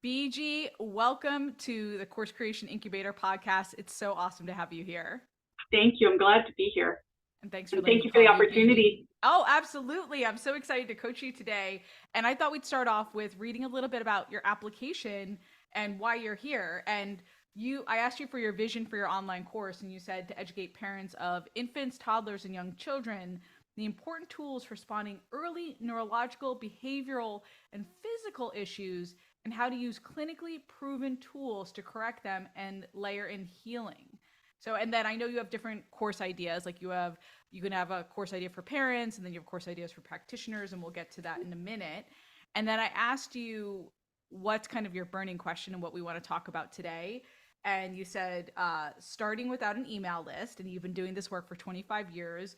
BG, welcome to the Course Creation Incubator Podcast. It's so awesome to have you here. Thank you. I'm glad to be here. And thanks for And letting thank me you for call the you BG. opportunity. Oh, absolutely. I'm so excited to coach you today. And I thought we'd start off with reading a little bit about your application and why you're here. I asked you for your vision for your online course, and you said to educate parents of infants, toddlers, and young children the important tools for spotting early neurological, behavioral, and physical issues, and how to use clinically proven tools to correct them and layer in healing. So, and then I know you have different course ideas. Like you can have a course idea for parents, and then you have course ideas for practitioners, and we'll get to that in a minute. And then I asked you what's kind of your burning question and what we want to talk about today. And you said starting without an email list, and you've been doing this work for 25 years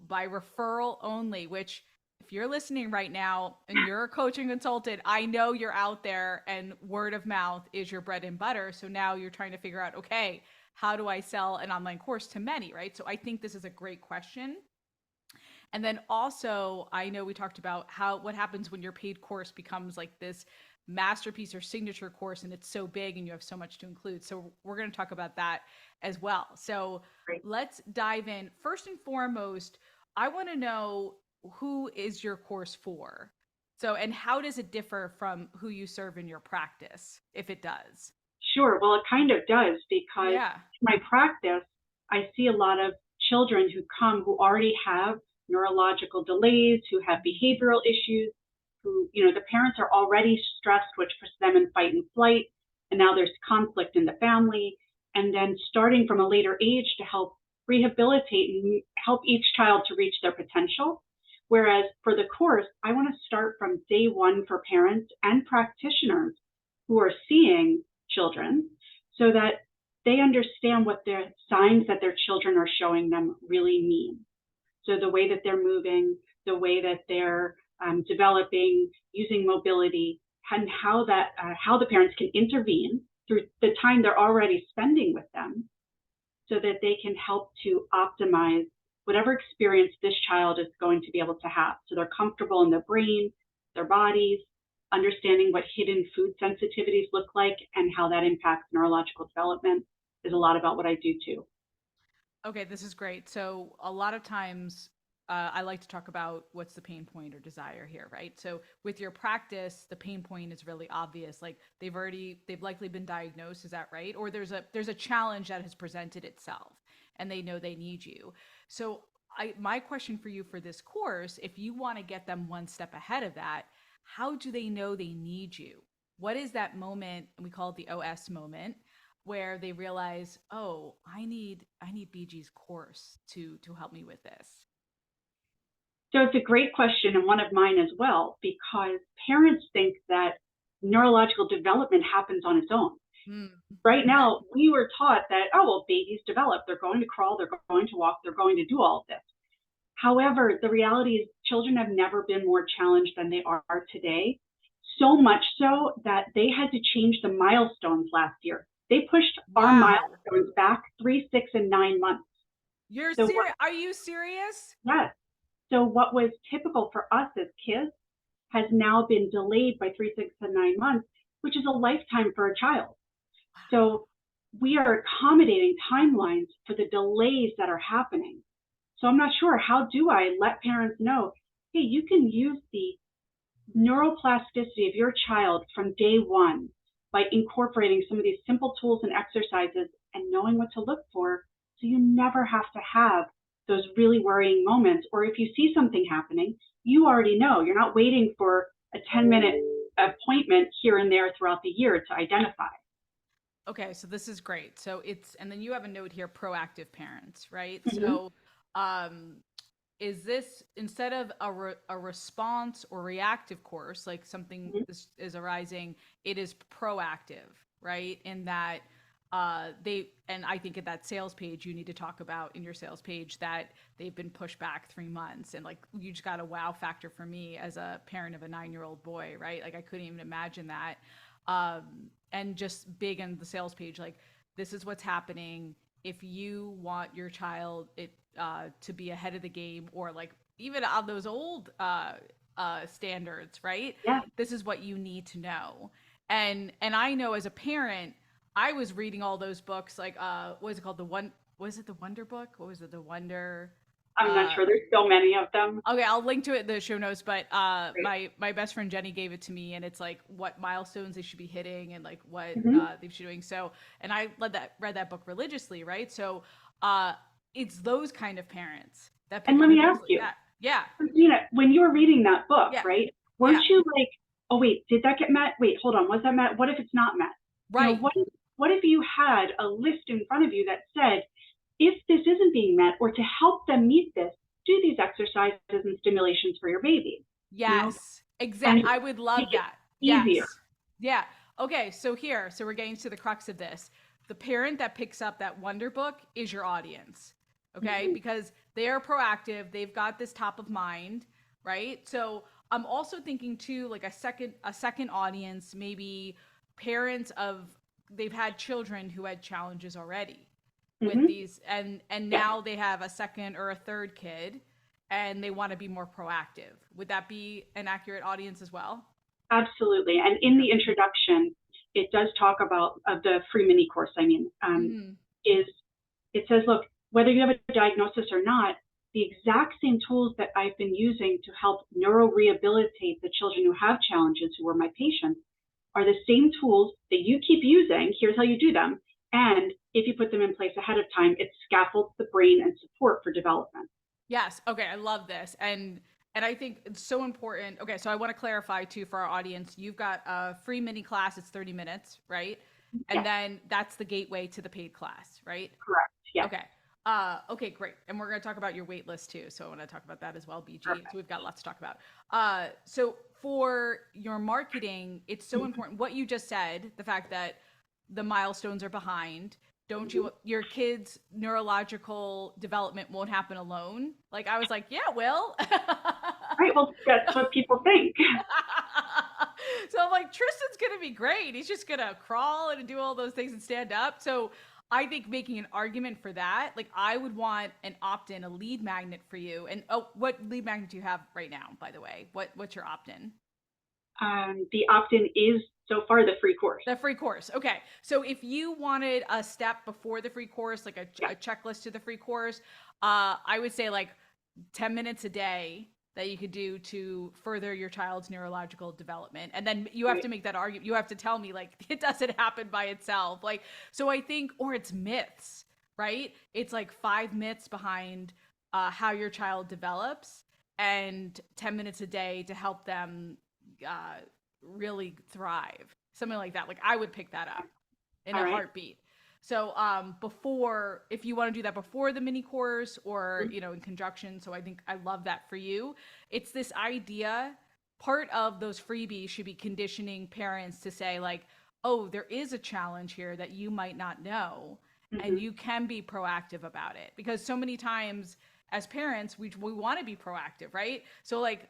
by referral only, which if you're listening right now and you're a coaching consultant, I know you're out there and word of mouth is your bread and butter. So now you're trying to figure out, okay, how do I sell an online course to many, right? So I think this is a great question. And then also, I know we talked about what happens when your paid course becomes like this masterpiece or signature course and it's so big and you have so much to include. So we're going to talk about that as well. So Great. let's dive in. First and foremost, I want to know, who is your course for? So, and how does it differ from who you serve in your practice, if it does? Sure. Well, it kind of does because Yeah. in my practice, I see a lot of children who come who already have neurological delays, who have behavioral issues, who, the parents are already stressed, which puts them in fight and flight. And now there's conflict in the family. And then starting from a later age to help rehabilitate and help each child to reach their potential. Whereas for the course, I want to start from day one for parents and practitioners who are seeing children so that they understand what the signs that their children are showing them really mean. So the way that they're moving, the way that they're developing, using mobility, and how the parents can intervene through the time they're already spending with them, so that they can help to optimize whatever experience this child is going to be able to have. So they're comfortable in their brain, their bodies, understanding what hidden food sensitivities look like and how that impacts neurological development is a lot about what I do too. Okay, this is great. So a lot of times I like to talk about what's the pain point or desire here, right? So with your practice, the pain point is really obvious. Like they've likely been diagnosed, is that right? Or there's a challenge that has presented itself and they know they need you. So my question for you for this course, if you want to get them one step ahead of that, how do they know they need you? What is that moment? And we call it the OS moment, where they realize, oh, I need BG's course to help me with this. So it's a great question and one of mine as well, because parents think that neurological development happens on its own. Mm, Right okay. now, we were taught that, oh, well, babies develop, they're going to crawl, they're going to walk, they're going to do all of this. However, the reality is children have never been more challenged than they are today. So much so that they had to change the milestones last year. They pushed our Wow. milestones back 3, 6, and 9 months. You're So what, serious? Are you serious? yes. So what was typical for us as kids has now been delayed by 3, 6, and 9 months, which is a lifetime for a child. So we are accommodating timelines for the delays that are happening. So I'm not sure, how do I let parents know, hey, you can use the neuroplasticity of your child from day one by incorporating some of these simple tools and exercises and knowing what to look for, so you never have to have those really worrying moments. Or if you see something happening, you already know. You're not waiting for a 10-minute appointment here and there throughout the year to identify. Okay, so this is great. So and then you have a note here, proactive parents, right? Mm-hmm. So, um, is this instead of a response or reactive course, like something Mm-hmm. is arising, it is proactive, right? In that and I think at that sales page, you need to talk about in your sales page that they've been pushed back 3 months. And like, you just got a wow factor for me as a parent of a 9-year-old boy, right? Like, I couldn't even imagine that. And just big in the sales page, like, this is what's happening. If you want your child to be ahead of the game, or like even on those old standards, right? Yeah. This is what you need to know. And I know as a parent, I was reading all those books, like what is it called? Was it the Wonder Book? What was it? The Wonder I'm not uh sure. There's so many of them. Okay, I'll link to it in the show notes, but Right. my best friend Jenny gave it to me, and it's like what milestones they should be hitting and like what Hmm. they should be doing. So, and I read that book religiously, right? So, uh it's those kind of parents that And pick let up the me books ask like you, that. Yeah. When you were reading that book, Yeah. right? Weren't Yeah. you like, oh wait, did that get met? Wait, hold on, was that met? What if it's not met? Right. What if you had a list in front of you that said, if this isn't being met, or to help them meet this, do these exercises and stimulations for your baby. You know, Yes. and I would make love it that. easier. Yes. Yeah. Okay, so we're getting to the crux of this. The parent that picks up that Wonder Book is your audience. Okay? Mm-hmm. Because they are proactive, they've got this top of mind, right? So, I'm also thinking too like a second audience, maybe parents of they've had children who had challenges already with Mm-hmm. these, and Yes, now they have a second or a third kid and they want to be more proactive. Would that be an accurate audience as well? absolutely. And in Yeah. the introduction, it does talk about the free mini course. Mm, Is it says, look, whether you have a diagnosis or not, the exact same tools that I've been using to help neurorehabilitate the children who have challenges, who were my patients, are the same tools that you keep using. Here's how you do them. And if you put them in place ahead of time, it scaffolds the brain and support for development. yes. Okay. I love this. And I think it's so important. Okay. So I want to clarify too for our audience. You've got a free mini class. It's 30 minutes, right? And Yes, then that's the gateway to the paid class, right? correct. Yes, Okay. Okay, great. And we're going to talk about your wait list too. So I want to talk about that as well, BG. So perfect. we've got lots to talk about. So for your marketing, it's so Mm-hmm. important. What you just said, the fact that the milestones are behind, don't Mm-hmm. you, your kids' neurological development won't happen alone. Like I was like, yeah, it will. Right. Well, that's what people think. So I'm like, Tristan's gonna be great. He's just gonna crawl and do all those things and stand up. So I think making an argument for that, like I would want an opt-in, a lead magnet for you. And oh, what lead magnet do you have right now, by the way? What's your opt-in? The opt-in is so far the free course. The free course. Okay. So if you wanted a step before the free course, like Yeah. a checklist to the free course, I would say like 10 minutes a day that you could do to further your child's neurological development. And then you have Right. to make that argument. You have to tell me like it doesn't happen by itself. Like, so I think, or it's myths, right? It's like 5 myths behind how your child develops and 10 minutes a day to help them uh, really thrive. Something like that. Like I would pick that up in All a right. heartbeat. So before, if you want to do that before the mini course or, Mhm. in conjunction. So I think I love that for you. It's this idea, part of those freebies should be conditioning parents to say like, oh, there is a challenge here that you might not know and Mhm. you can be proactive about it. Because so many times as parents, we want to be proactive, right? So like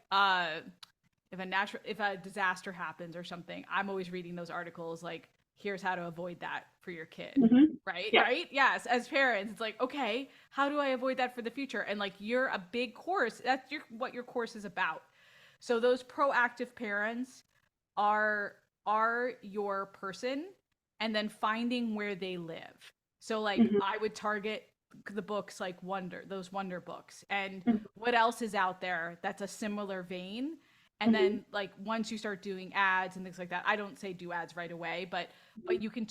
if a disaster happens or something, I'm always reading those articles like here's how to avoid that for your kid. Mhm. Right? Yes. Right? Yes, as parents, it's like, okay, how do I avoid that for the future? And like you're a big course. That's what your course is about. So those proactive parents are your person and then finding where they live. So like Mhm. I would target the books like those Wonder books. And Mhm. what else is out there that's a similar vein? And Mhm. then like once you start doing ads and things like that, I don't say do ads right away, but Mhm. you can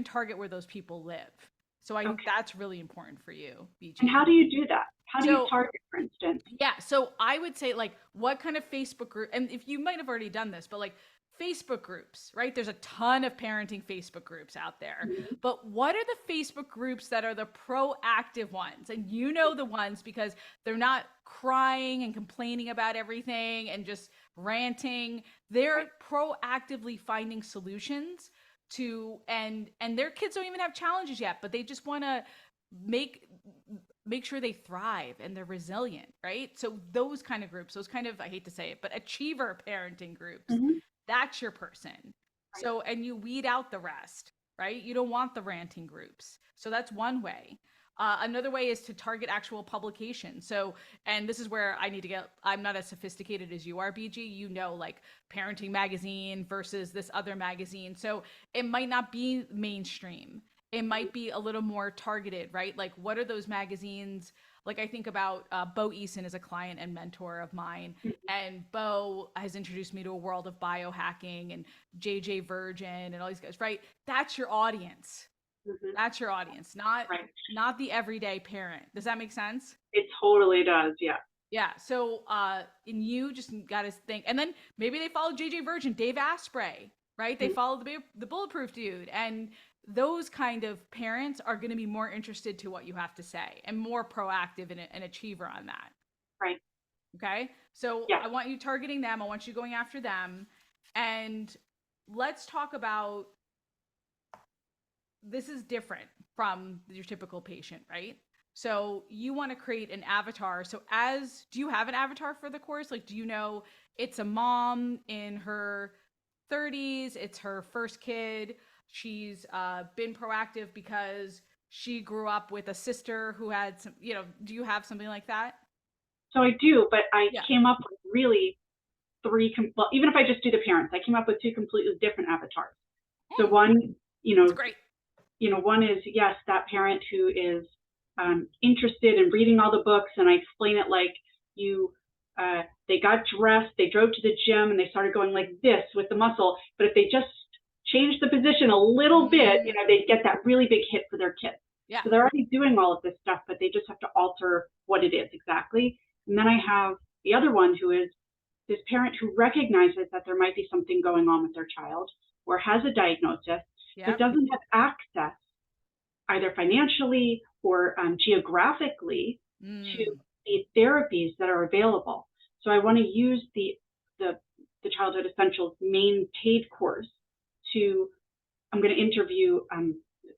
target where those people live. So I think Okay. that's really important for you, And how BG. do you do that? How do you So target, for instance? yeah, so I would say like what kind of Facebook group, and if you might have already done this, but like Facebook groups, right? There's a ton of parenting Facebook groups out there. Mhm. But what are the Facebook groups that are the proactive ones? And you know the ones because they're not crying and complaining about everything and just ranting. Right. They're proactively finding solutions to and their kids don't even have challenges yet, but they just want to make make sure they thrive and they're resilient, right? So those kind of groups, those kind of, I hate to say it, but achiever parenting groups, Mhm. that's your person. Right. So, and you weed out the rest, right? You don't want the ranting groups. So that's one way. Another way is to target actual publication. So, and this is where I need to get, I'm not as sophisticated as you are, BG. You know, like Parenting Magazine versus this other magazine. So it might not be mainstream. It might be a little more targeted, right? Like, what are those magazines? Like, I think about Bo Eason is a client and mentor of mine. And Bo has introduced me to a world of biohacking and JJ Virgin and all these guys, right? That's your audience. Mm-hmm. That's your audience, not Right. not the everyday parent. Does that make sense? It totally does. Yeah. Yeah. So and you just gotta think, and then maybe they follow JJ Virgin, Dave Asprey, right? They Mm-hmm. follow the bulletproof dude. And those kind of parents are gonna be more interested to what you have to say and more proactive and an achiever on that. Right. Okay. So Yeah. I want you targeting them, I want you going after them. And let's talk about, this is different from your typical patient, right? So you want to create an avatar. So do you have an avatar for the course? Like, do you know it's a mom in her 30s, it's her first kid. She's been proactive because she grew up with a sister who had some, do you have something like that? So I do, but I Yeah. came up with really well, even if I just do the parents, I came up with two completely different avatars. So one, It's great. one is, yes, that parent who is interested in reading all the books, and I explain it like they got dressed, they drove to the gym, and they started going like this with the muscle. But if they just changed the position a little bit, they'd get that really big hit for their kids. Yeah. So they're already doing all of this stuff, but they just have to alter what it is exactly. And then I have the other one who is this parent who recognizes that there might be something going on with their child or has a diagnosis, but doesn't have access either financially or geographically to the therapies that are available. So I want to use the Childhood Essentials main paid course I'm going to interview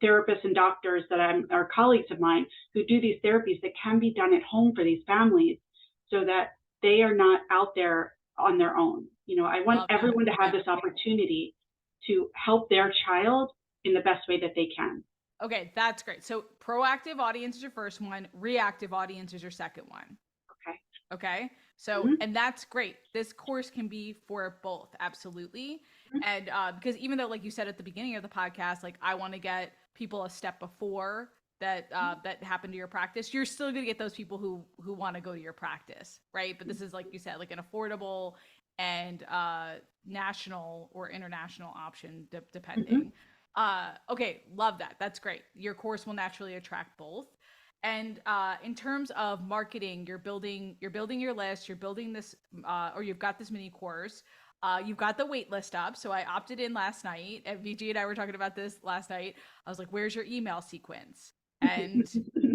therapists and doctors that are colleagues of mine who do these therapies that can be done at home for these families so that they are not out there on their own. I want everyone to have this opportunity to help their child in the best way that they can. Okay, that's great. So proactive audience is your first one, reactive audience is your second one. Okay. So, and that's great. This course can be for both. Absolutely. And because even though, like you said at the beginning of the podcast, like I want to get people a step before that happened to your practice, you're still going to get those people who want to go to your practice. Right. But this is, like you said, like an affordable and national or international option depending. Okay. Love that. That's great. Your course will naturally attract both. And in terms of marketing, you're building your list, you're building this, or you've got this mini course. You've got the wait list up. So I opted in last night, and VG and I were talking about this last night. I was like, where's your email sequence? And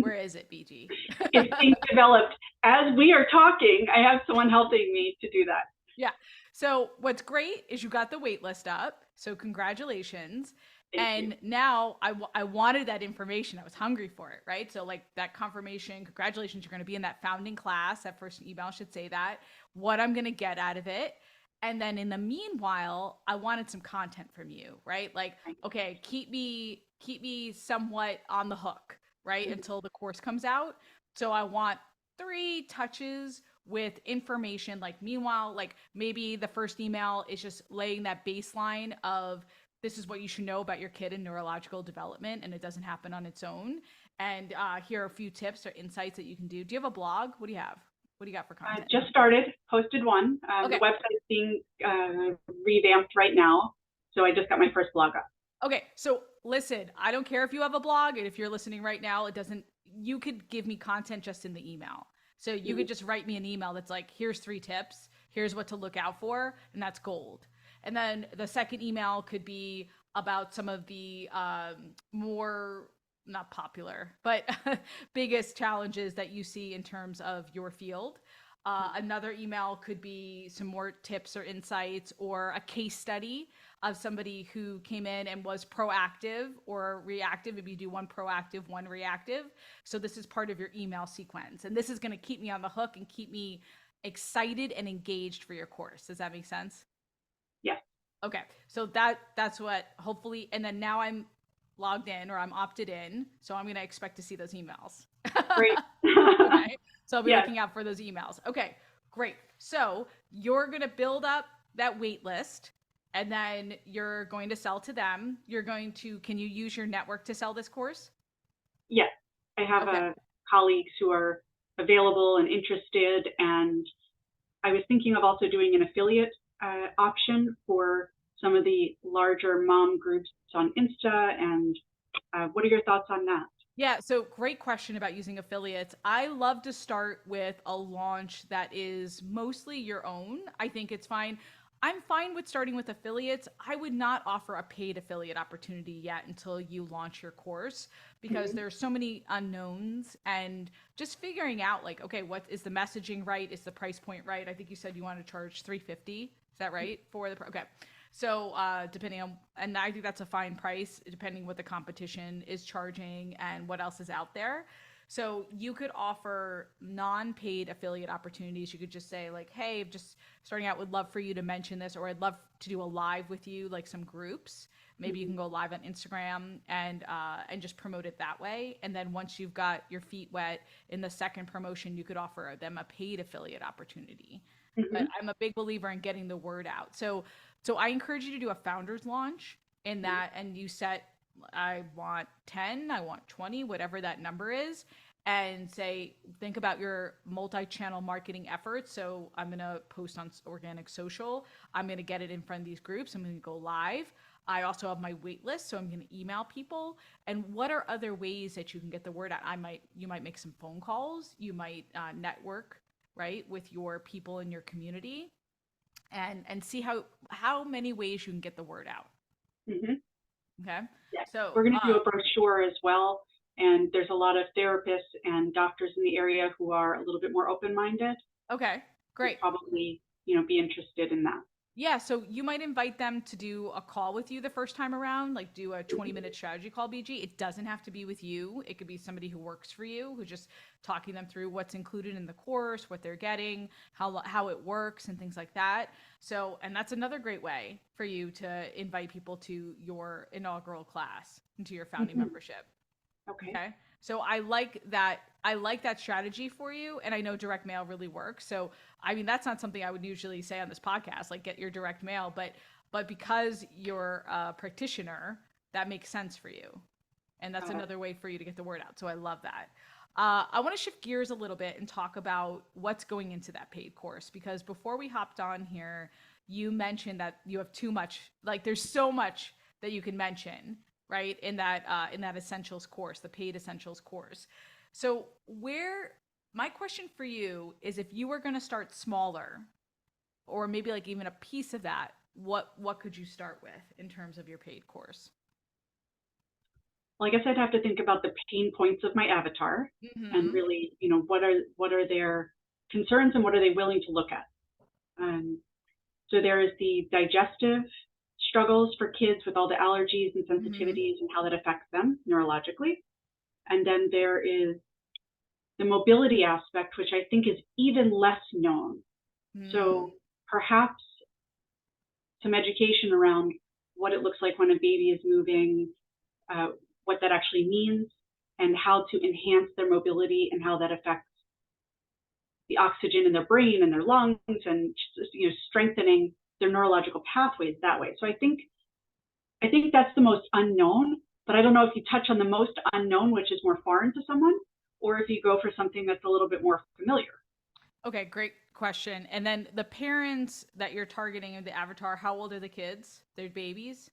where is it, BG? It's being developed. As we are talking, I have someone helping me to do that. Yeah. So what's great is you got the wait list up. So congratulations. Thank you. Now I wanted that information. I was hungry for it, right? So like that confirmation, congratulations, you're going to be in that founding class. That first email should say that, what I'm going to get out of it. And then in the meanwhile, I wanted some content from you, right? Like, okay, keep me somewhat on the hook, right? Until the course comes out. So I want 3 touches with information. Like meanwhile, like maybe the first email is just laying that baseline of, this is what you should know about your kid in neurological development, and it doesn't happen on its own. And here are a few tips or insights that you can do. Do you have a blog? What do you have? What do you got for content? Just started, posted one. The website is being revamped right now. So I just got my first blog up. Okay. So listen, I don't care if you have a blog, and if you're listening right now, you could give me content just in the email. So you could just write me an email that's like, here's 3 tips, here's what to look out for, and that's gold. And then the second email could be about some of the more not popular, but biggest challenges that you see in terms of your field. Another email could be some more tips or insights or a case study of somebody who came in and was proactive or reactive. If you do one proactive, one reactive. So this is part of your email sequence. And this is going to keep me on the hook and keep me excited and engaged for your course. Does that make sense? Yeah. Okay. So that's what hopefully, and then now I'm logged in or I'm opted in. So I'm going to expect to see those emails. Great. Okay. So I'll be Yes. looking out for those emails. Okay, great. So you're going to build up that wait list and then you're going to sell to them. Can you use your network to sell this course? Yes. I have Okay. colleagues who are available and interested, and I was thinking of also doing an affiliate option for some of the larger mom groups on Insta. And what are your thoughts on that? Yeah, so great question about using affiliates. I love to start with a launch that is mostly your own. I think it's fine. I'm fine with starting with affiliates. I would not offer a paid affiliate opportunity yet until you launch your course because Mm-hmm. there's so many unknowns and just figuring out like, okay, what is the messaging right? Is the price point right? I think you said you want to charge 350. Is that right? Okay. So depending on, and I think that's a fine price depending what the competition is charging and what else is out there. So you could offer non-paid affiliate opportunities. You could just say like, "Hey, just starting out, would love for you to mention this, or I'd love to do a live with you, like some groups. Maybe you Mm-hmm. can go live on Instagram and just promote it that way. And then once you've got your feet wet in the second promotion, you could offer them a paid affiliate opportunity. Mm-hmm. But I'm a big believer in getting the word out. So I encourage you to do a founders launch in that, and you set, I want 10, I want 20, whatever that number is, and say, think about your multi-channel marketing efforts. So I'm going to post on organic social. I'm going to get it in front of these groups. I'm going to go live. I also have my wait list, so I'm going to email people. And what are other ways that you can get the word out? You might make some phone calls. You might network, right, with your people in your community and see how many ways you can get the word out. Mm-hmm. Okay. Yes. So We're going to do a brochure as well. And there's a lot of therapists and doctors in the area who are a little bit more open-minded. okay, Would great. probably, be interested in that. Yeah, so you might invite them to do a call with you the first time around, like do a 20-minute strategy call, BG. It doesn't have to be with you. It could be somebody who works for you, who just talking them through what's included in the course, what they're getting, how it works and things like that. So, and that's another great way for you to invite people to your inaugural class, into your founding Mm-hmm. membership. Okay. Okay. So I like that. I like that strategy for you. And I know direct mail really works. So, I mean, that's not something I would usually say on this podcast, like get your direct mail, but because you're a practitioner, that makes sense for you. And that's Got it. another way for you to get the word out. So I love that. I want to shift gears a little bit and talk about what's going into that paid course because before we hopped on here, you mentioned that you have too much, like there's so much that you can mention, right? In that essentials course, the paid essentials course. So where my question for you is if you were going to start smaller or maybe like even a piece of that, what could you start with in terms of your paid course? Well, I guess I'd have to think about the pain points of my avatar and Mhm. really, what are their concerns and what are they willing to look at. Um, so there is the digestive struggles for kids with all the allergies and Mhm. sensitivities and how that affects them neurologically. And then there is the mobility aspect, which I think is even less known. So Mm. perhaps some education around what it looks like when a baby is moving, uh, what that actually means, and how to enhance their mobility and how that affects the oxygen in their brain and their lungs, and strengthening their neurological pathways that way. So I think that's the most unknown, but I don't know if you touch on the most unknown, which is more foreign to someone, or if you go for something that's a little bit more familiar. Okay, great question. And then the parents that you're targeting in the avatar, how old are the kids? They're babies?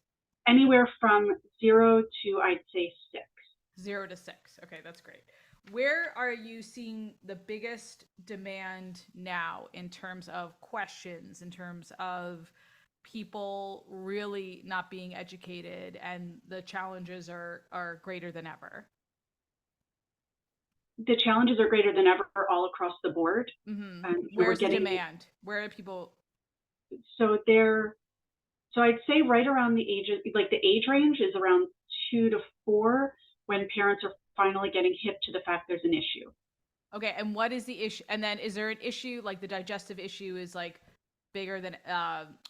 Anywhere from 0 to, I'd say, 6. 0 to 6. Okay, that's great. Where are you seeing the biggest demand now in terms of questions, in terms of people really not being educated and the challenges are greater than ever? The challenges are greater than ever all across the board. We're Where's the getting demand? Where are people? so they're so I'd say right around the ages, like the age range is around 2 to 4, when parents are finally getting hip to the fact there's an issue. Okay, and what is the issue? And then is there an issue like the digestive issue is like bigger than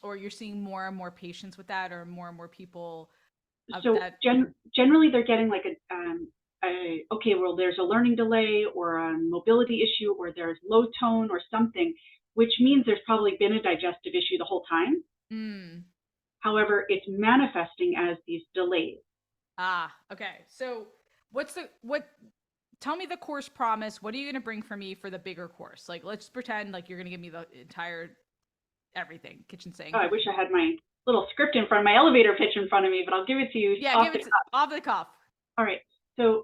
or you're seeing more and more patients with that or more and more people So that. generally they're getting like okay, well, there's a learning delay or a mobility issue or there's low tone or something, which means there's probably been a digestive issue the whole time. Mm. However, it's manifesting as these delays. Okay. So tell me the course promise. What are you going to bring for me for the bigger course? Like, let's pretend like you're going to give me the entire everything, kitchen Oh, sink. I wish I had my little script in front of my elevator pitch in front of me, but I'll give it to you Yeah, off give the it cuff. off the cuff. All right. So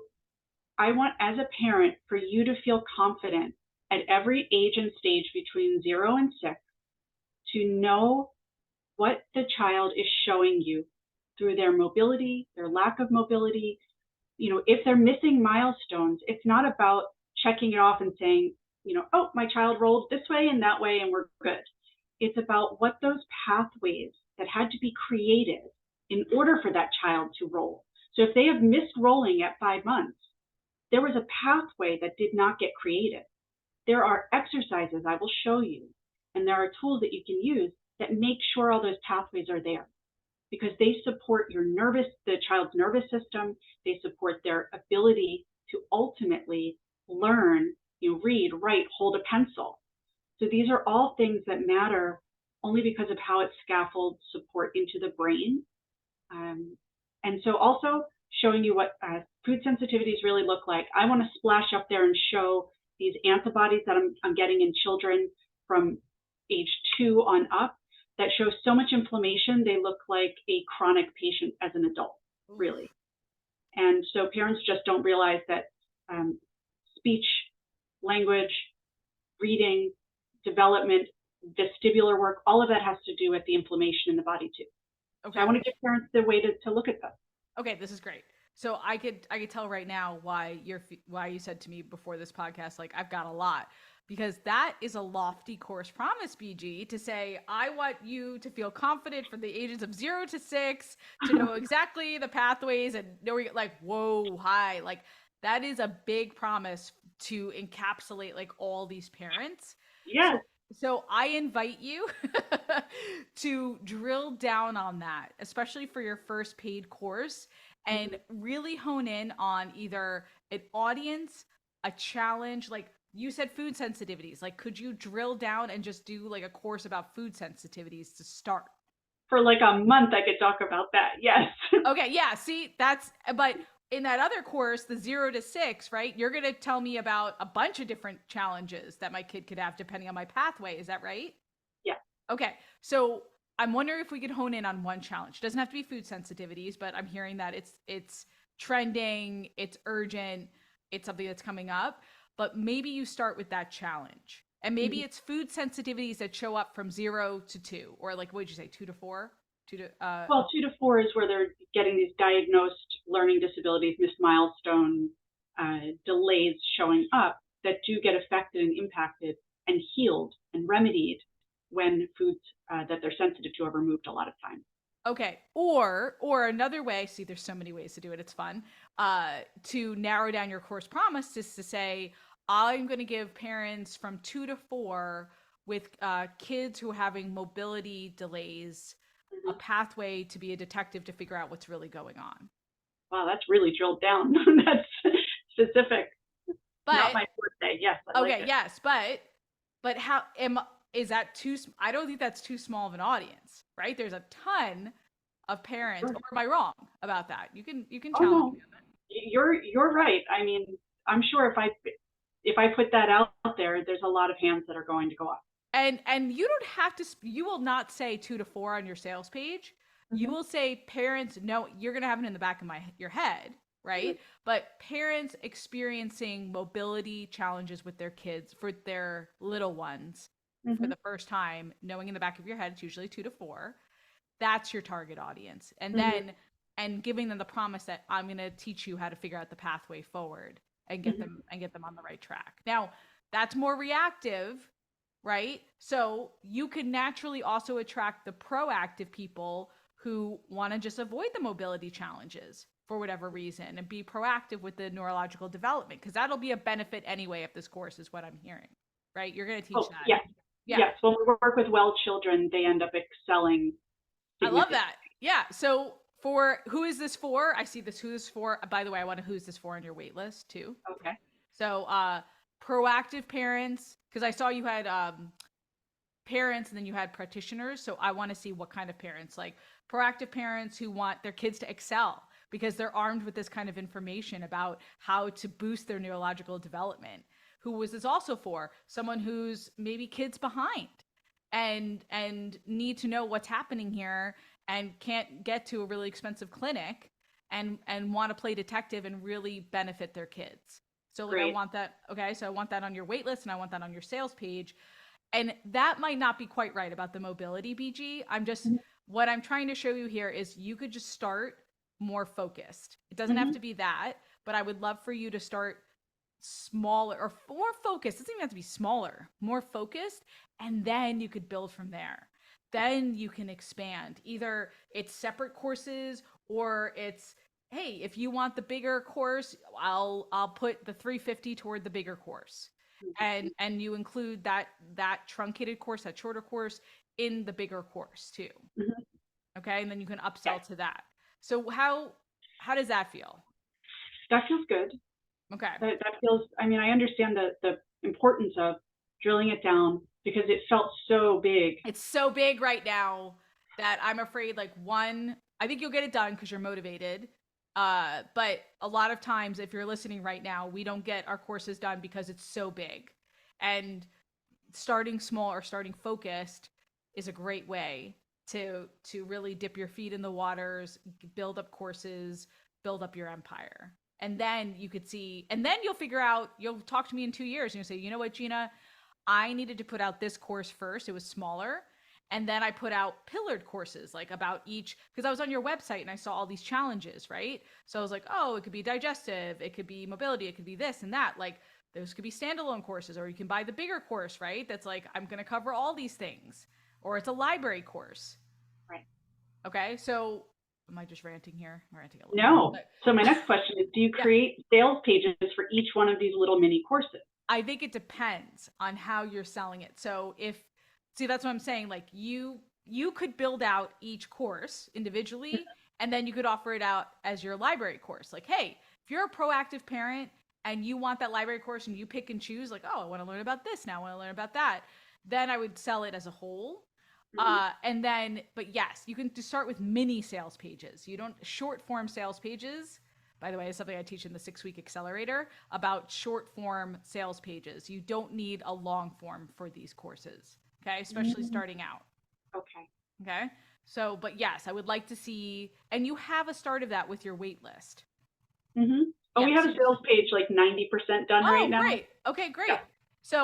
I want, as a parent, for you to feel confident at every age and stage between 0 and 6 to know what the child is showing you through their mobility, their lack of mobility. If they're missing milestones, it's not about checking it off and saying, oh, my child rolled this way and that way and we're good. It's about what those pathways that had to be created in order for that child to roll. So if they have missed rolling at 5 months, there was a pathway that did not get created. There are exercises I will show you, and there are tools that you can use that make sure all those pathways are there, because they support the child's nervous system. They support their ability to ultimately learn, read, write, hold a pencil. So these are all things that matter only because of how it scaffolds support into the brain. And so also showing you what food sensitivities really look like. I want to splash up there and show these antibodies that I'm getting in children from age 2 on up that show so much inflammation, they look like a chronic patient as an adult, really. And so parents just don't realize that speech, language, reading, development, vestibular work, all of that has to do with the inflammation in the body too. Okay. So I want to give parents the way to look at this. Okay, this is great. So I could tell right now why you said to me before this podcast, like, I've got a lot, because that is a lofty course promise, BG, to say, I want you to feel confident from the ages of 0 to 6 to know exactly the pathways and know like, whoa, hi, like that is a big promise to encapsulate like all these parents. Yes. So I invite you to drill down on that, especially for your first paid course, and really hone in on either an audience, a challenge, like you said, food sensitivities. Like, could you drill down and just do like a course about food sensitivities to start? For like a month, I could talk about that. Yes. Okay. Yeah. See, but in that other course, the 0 to 6, right? You're going to tell me about a bunch of different challenges that my kid could have depending on my pathway. Is that right? Yeah. Okay. So I'm wondering if we could hone in on one challenge. It doesn't have to be food sensitivities, but I'm hearing that it's trending, it's urgent, it's something that's coming up. But maybe you start with that challenge. And maybe it's food sensitivities that show up from 0 to 2, or like, what did you say, 2 to 4? Well, 2 to 4 is where they're getting these diagnosed learning disabilities, missed milestone delays showing up that do get affected and impacted and healed and remedied when foods that they're sensitive to are removed a lot of times. Okay. Or another way, see, there's so many ways to do it. It's fun. To narrow down your course promise is to say, I'm going to give parents from 2 to 4 with kids who are having mobility delays a pathway to be a detective to figure out what's really going on. Wow, that's really drilled down. That's specific. But not my birthday. Yes. Okay. Like yes, but how is that too? I don't think that's too small of an audience, right? There's a ton of parents. Sure. Or am I wrong about that? You can challenge me on that. You're right. I mean, I'm sure if I put that out there, there's a lot of hands that are going to go up. And you don't have to. You will not say 2 to 4 on your sales page. You will say parents. No, you're gonna have it in the back of your head, right? But parents experiencing mobility challenges with their kids, for their little ones, for the first time, knowing in the back of your head it's usually 2 to 4. That's your target audience, and then giving them the promise that I'm going to teach you how to figure out the pathway forward and get them on the right track. Now, that's more reactive, right? So you can naturally also attract the proactive people who want to just avoid the mobility challenges for whatever reason and be proactive with the neurological development, because that'll be a benefit anyway of this course, is what I'm hearing, right? You're going to teach that. Yeah. Yes. When we work with well children, they end up excelling. I love that. Yeah. So For who is this for? I see this who's for. By the way, I want to who's this for on your wait list too. Okay. So proactive parents, because I saw you had parents and then you had practitioners. So I want to see what kind of parents, like proactive parents who want their kids to excel because they're armed with this kind of information about how to boost their neurological development. Who was this also for? Someone who's maybe kids behind and need to know what's happening here and can't get to a really expensive clinic and want to play detective and really benefit their kids. So like I Great. want that. Okay, so I want that on your wait list and I want that on your sales page. And that might not be quite right about the mobility, BG. What I'm trying to show you here is you could just start more focused. It doesn't have Mm-hmm. to be that, but I would love for you to start smaller or more focused. It doesn't even have to be smaller, more focused. And then you could build from there. Then you can expand. Either it's separate courses or it's, hey, if you want the bigger course, I'll put the 350 toward the bigger course. And you include that truncated course, that shorter course in the bigger course too. Mm-hmm. Okay? And then you can Yeah. upsell to that. So how does that feel? That feels good. Okay. That feels, I mean, I understand the importance of drilling it down because it felt so big. It's so big right now that I'm afraid like one, I think you'll get it done because you're motivated. But a lot of times if you're listening right now, we don't get our courses done because it's so big. And starting small or starting focused is a great way to really dip your feet in the waters, build up courses, build up your empire. And then you could see, and then you'll figure out, you'll talk to me in 2 years and you'll say, you know what, Gina, I needed to put out this course first. It was smaller. And then I put out pillared courses, like about each, because I was on your website and I saw all these challenges, right? So I was like, oh, it could be digestive, it could be mobility, it could be this and that. Like those could be standalone courses, or you can buy the bigger course, right? That's like, I'm going to cover all these things, or it's a library course. Right. Okay. So am I just ranting here? I'm ranting a little No. bit. So my next question is, do you Yeah. create sales pages for each one of these little mini courses? I think it depends on how you're selling it. So see, that's what I'm saying. Like you could build out each course individually, and then you could offer it out as your library course. Like, hey, if you're a proactive parent and you want that library course and you pick and choose, like, oh, I want to learn about this now, I want to learn about that, then I would sell it as a whole. And then, but yes, you can just start with mini sales pages. You don't short form sales pages. By the way, is something I teach in the 6-week accelerator about short form sales pages. You don't need a long form for these courses. Okay. Especially starting out. Okay. Okay. So, but yes, I would like to see, and you have a start of that with your wait list. Mm-hmm. Oh, Yeah, we have so a sales page like 90% done right now. great. Okay, great. Yeah. So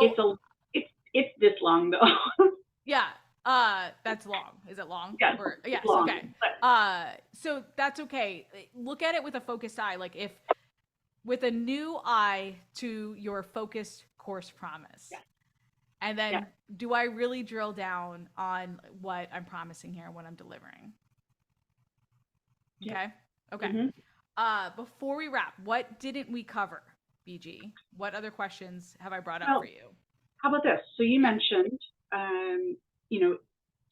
It's this long though. yeah, that's long. Is it long? Yes, Or it's yes, long. okay. But So that's okay. Look at it with a focused eye. Like if with a new eye to your focused course promise. yeah. And then Yeah. do I really drill down on what I'm promising here and what I'm delivering? Yeah. Okay. Okay. Mm-hmm. Before we wrap, what didn't we cover, BG? What other questions have I brought up Well, for you? how about this? So you mentioned, you know,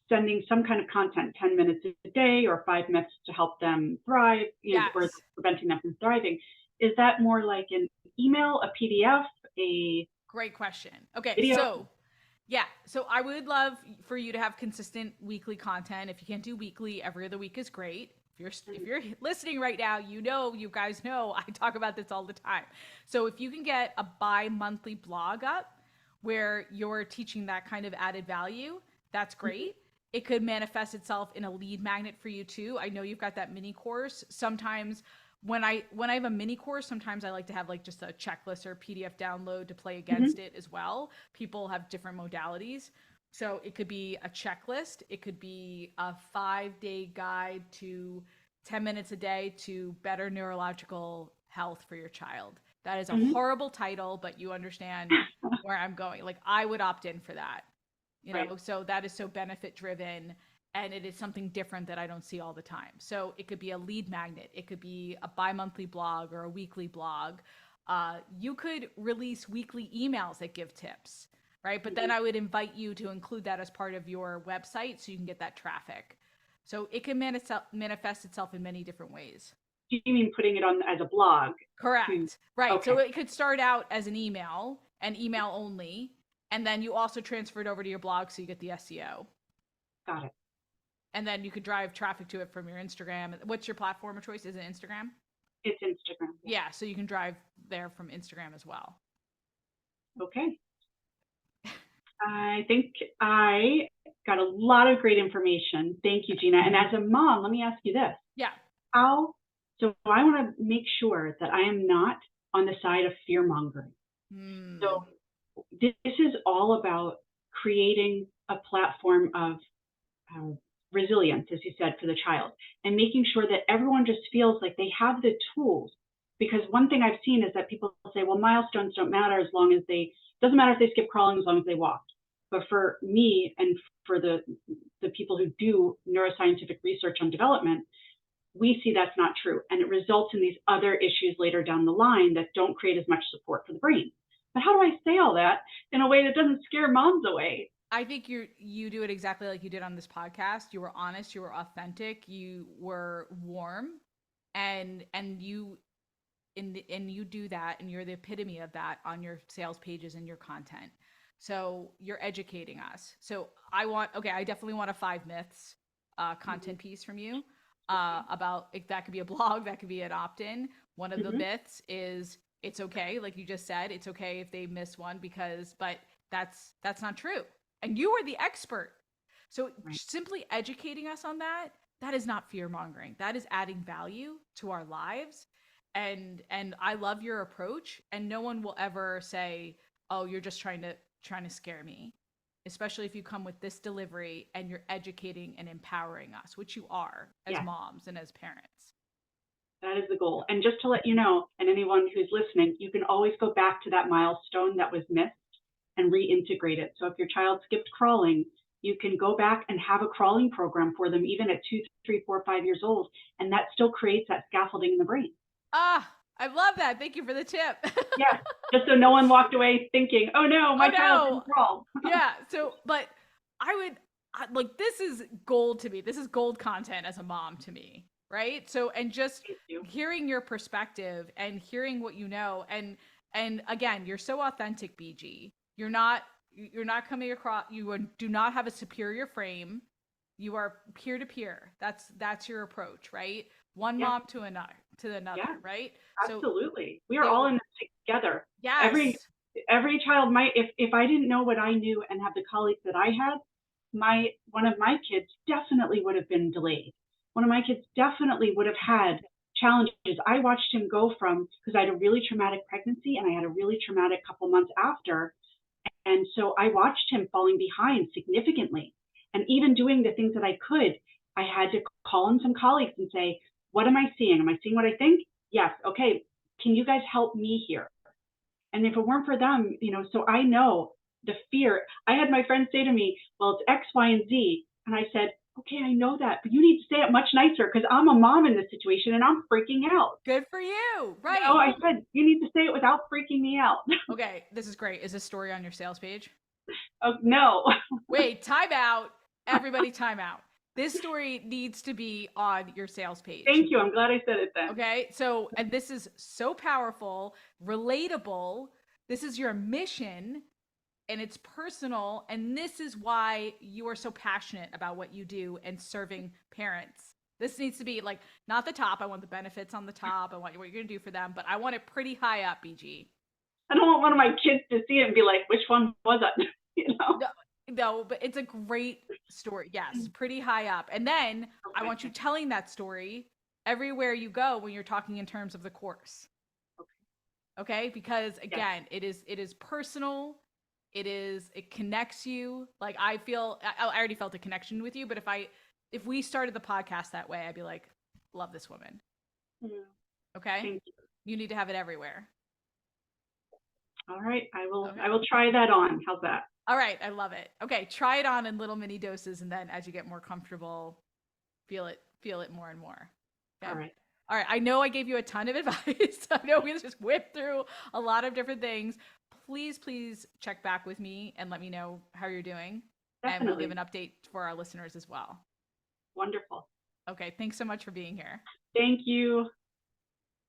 sending some kind of content, 10 minutes a day or 5 minutes to help them thrive, or Yes. preventing them from thriving. Is that more like an email, a PDF, a Great question. Okay. video? So I would love for you to have consistent weekly content. If you can't do weekly, every other week is great. If you're listening right now, you guys know I talk about this all the time. So if you can get a bi-monthly blog up where you're teaching that kind of added value, that's great. It could manifest itself in a lead magnet for you too. I know you've got that mini course. Sometimes when I have a mini course, sometimes I like to have like just a checklist or PDF download to play against it as well. People have different modalities. So it could be a checklist. It could be a 5-day guide to 10 minutes a day to better neurological health for your child. That is a horrible title, but you understand where I'm going. Like I would opt in for that, Right. so that is so benefit driven and it is something different that I don't see all the time. So it could be a lead magnet. It could be a bi-monthly blog or a weekly blog. You could release weekly emails that give tips, right? But then I would invite you to include that as part of your website so you can get that traffic. So it can manifest itself in many different ways. Do you mean putting it on as a blog? Correct. Right. Okay. So it could start out as an email and email only, and then you also transfer it over to your blog so you get the SEO. Got it. And then you could drive traffic to it from your Instagram. What's your platform of choice? Is it Instagram? It's Instagram. Yeah, so you can drive there from Instagram as well. Okay. I think I got a lot of great information. Thank you, Gina. And as a mom, let me ask you this. Yeah. So I want to make sure that I am not on the side of fear mongering. So this is all about creating a platform of resilience, as you said, for the child, and making sure that everyone just feels like they have the tools. Because one thing I've seen is that people say, well, milestones don't matter as long as doesn't matter if they skip crawling as long as they walked. But for me and for the people who do neuroscientific research on development, we see that's not true. And it results in these other issues later down the line that don't create as much support for the brain. But how do I say all that in a way that doesn't scare moms away? I think you do it exactly like you did on this podcast. You were honest, you were authentic, you were warm, and you do that, and you're the epitome of that on your sales pages and your content. So you're educating us. So I definitely want a 5 myths content piece from you about that could be a blog, that could be an opt-in. One of the myths is it's okay, like you just said, it's okay if they miss one but that's not true. And you are the expert. So simply educating us on that is not fear mongering. That is adding value to our lives. And I love your approach, and no one will ever say, oh, you're just trying to scare me, especially if you come with this delivery and you're educating and empowering us, which you are as moms and as parents. That is the goal. And just to let you know, and anyone who's listening, you can always go back to that milestone that was missed and reintegrate it. So if your child skipped crawling, you can go back and have a crawling program for them, even at 2, 3, 4, 5 years old. And that still creates that scaffolding in the brain. I love that. Thank you for the tip. Yeah, just so no one walked away thinking, oh no, my child didn't crawl. Yeah, but this is gold to me. This is gold content as a mom to me, right? So, and just hearing your perspective and hearing what you know, and again, you're so authentic, BG. You're not coming across, do not have a superior frame. You are peer to peer. That's your approach, right? One mom to another, right? Absolutely. So we are all in this together. Yes. Every child might, if I didn't know what I knew and have the colleagues that I had, one of my kids definitely would have been delayed. One of my kids definitely would have had challenges. I watched him go from, because I had a really traumatic pregnancy and I had a really traumatic couple months after. And so I watched him falling behind significantly. And even doing the things that I could, I had to call in some colleagues and say, what am I seeing? Am I seeing what I think? Yes. Okay. Can you guys help me here? And if it weren't for them, so I know the fear. I had my friends say to me, well, it's X, Y, and Z. And I said, okay, I know that, but you need to say it much nicer because I'm a mom in this situation and I'm freaking out. Good for you. Right. I said, you need to say it without freaking me out. Okay. This is great. Is this story on your sales page? Oh, no. Wait, time out. Everybody time out. This story needs to be on your sales page. Thank you. I'm glad I said it then. Okay. So, and this is so powerful, relatable. This is your mission and it's personal. And this is why you are so passionate about what you do and serving parents. This needs to be like, not the top. I want the benefits on the top. I want what you're going to do for them, but I want it pretty high up, BG. I don't want one of my kids to see it and be like, which one was it? No, but it's a great story. Yes, pretty high up. And then I want you telling that story everywhere you go when you're talking in terms of the course. Okay? Because again, it is personal. It connects you. Like I already felt a connection with you, but if we started the podcast that way, I'd be like, love this woman. Okay? You need to have it everywhere. All right. I will try that on. How's that? All right. I love it. Okay. Try it on in little mini doses. And then as you get more comfortable, feel it more and more. Okay? All right. I know I gave you a ton of advice. I know we just whipped through a lot of different things. Please check back with me and let me know how you're doing. Definitely. And we'll give an update for our listeners as well. Wonderful. Okay, thanks so much for being here. Thank you.